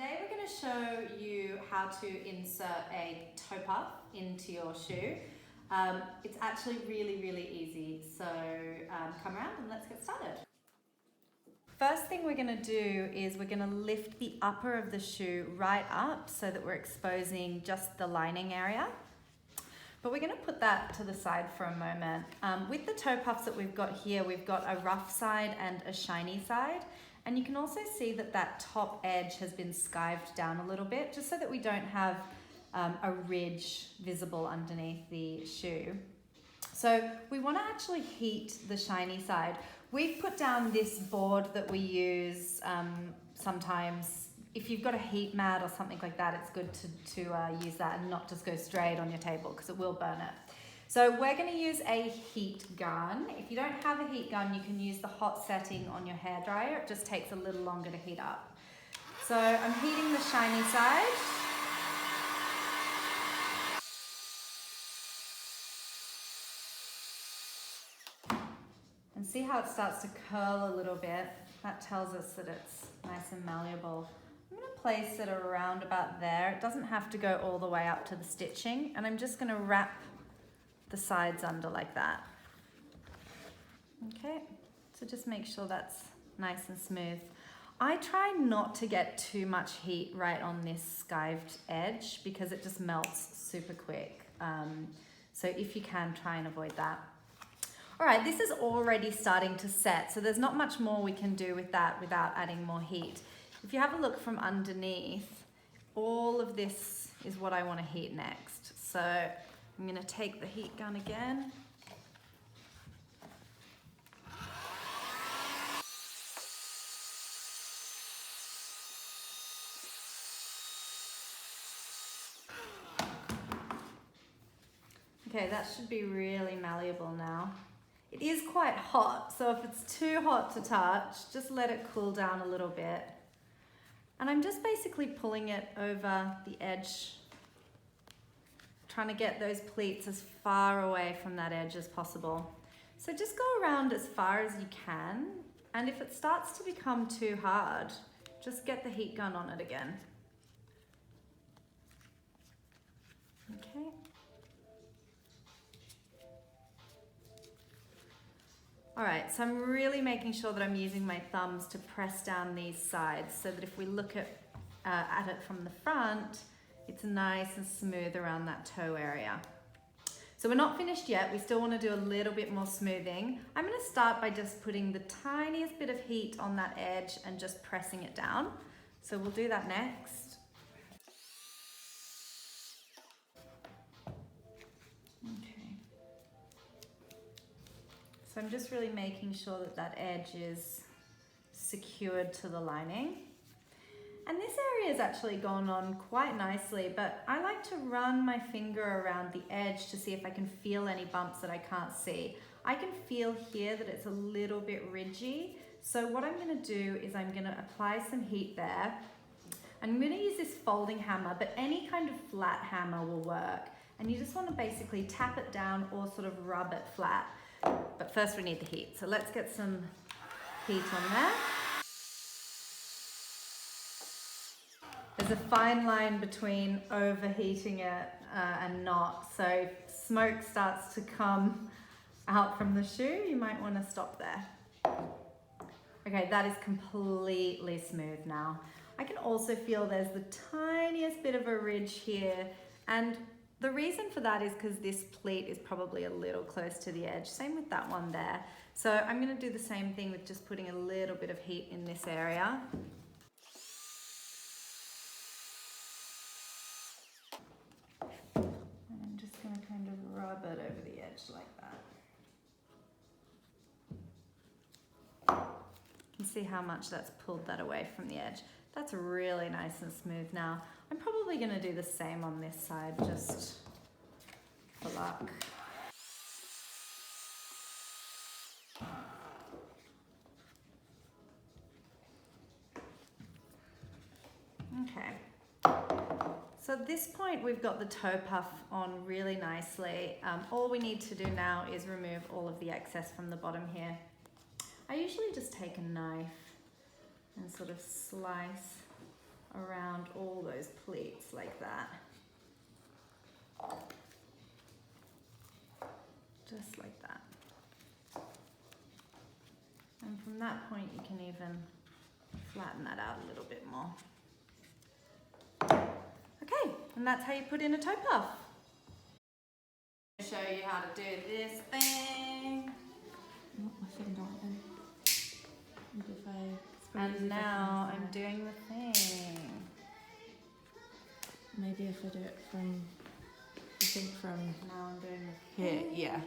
Today we're going to show you how to insert a toe puff into your shoe. It's actually really easy, so come around and let's get started. First thing we're going to do is we're going to lift the upper of the shoe right up so that we're exposing just the lining area. But we're going to put that to the side for a moment. With the toe puffs that we've got here, we've got a rough side and a shiny side. And you can also see that that top edge has been skived down a little bit, just so that we don't have a ridge visible underneath the shoe. So we want to actually heat the shiny side. We've put down this board that we use sometimes. If you've got a heat mat or something like that, it's good to use that and not just go straight on your table because it will burn it. So we're going to use a heat gun. If you don't have a heat gun, you can use the hot setting on your hairdryer. It just takes a little longer to heat up. So I'm heating the shiny side. And see how it starts to curl a little bit? That tells us that it's nice and malleable. I'm going to place it around about there. It doesn't have to go all the way up to the stitching. And I'm just going to wrap the sides under like that. Okay, so just make sure that's nice and smooth. I try not to get too much heat right on this skived edge because it just melts super quick. So if you can, try and avoid that. All right, this is already starting to set, so there's not much more we can do with that without adding more heat. If you have a look from underneath, all of this is what I want to heat next. So I'm going to take the heat gun again. Okay, that should be really malleable now. It is quite hot, so if it's too hot to touch, just let it cool down a little bit. And I'm just basically pulling it over the edge, trying to get those pleats as far away from that edge as possible. So just go around as far as you can, and if it starts to become too hard, just get the heat gun on it again. Okay. All right, so I'm really making sure that I'm using my thumbs to press down these sides so that if we look at it from the front, it's nice and smooth around that toe area. So we're not finished yet. We still want to do a little bit more smoothing. I'm going to start by just putting the tiniest bit of heat on that edge and just pressing it down. So we'll do that next. Okay. So I'm just really making sure that that edge is secured to the lining. And this area has actually gone on quite nicely, but I like to run my finger around the edge to see if I can feel any bumps that I can't see. I can feel here that it's a little bit ridgy. So what I'm going to do is I'm going to apply some heat there. I'm going to use this folding hammer, but any kind of flat hammer will work. And you just want to basically tap it down or sort of rub it flat. But first we need the heat. So let's get some heat on there. There's a fine line between overheating it and not. So if smoke starts to come out from the shoe, you might want to stop there. Okay, that is completely smooth now. I can also feel there's the tiniest bit of a ridge here. And the reason for that is because this pleat is probably a little close to the edge. Same with that one there. So I'm going to do the same thing with just putting a little bit of heat in this area. Kind of rub it over the edge like that. You can see how much that's pulled that away from the edge. That's really nice and smooth now. I'm probably going to do the same on this side just for luck. Okay. So at this point, we've got the toe puff on really nicely. All we need to do now is remove all of the excess from the bottom here. I usually just take a knife and sort of slice around that. Just like that. And from that point you can even flatten that out a little bit more. Okay, and that's how you put in a toe puff. I'll show you how to do this thing. Oh, my finger open. And now I'm doing the thing. Maybe if I do it from, I think from Now I'm doing the here, thing. yeah.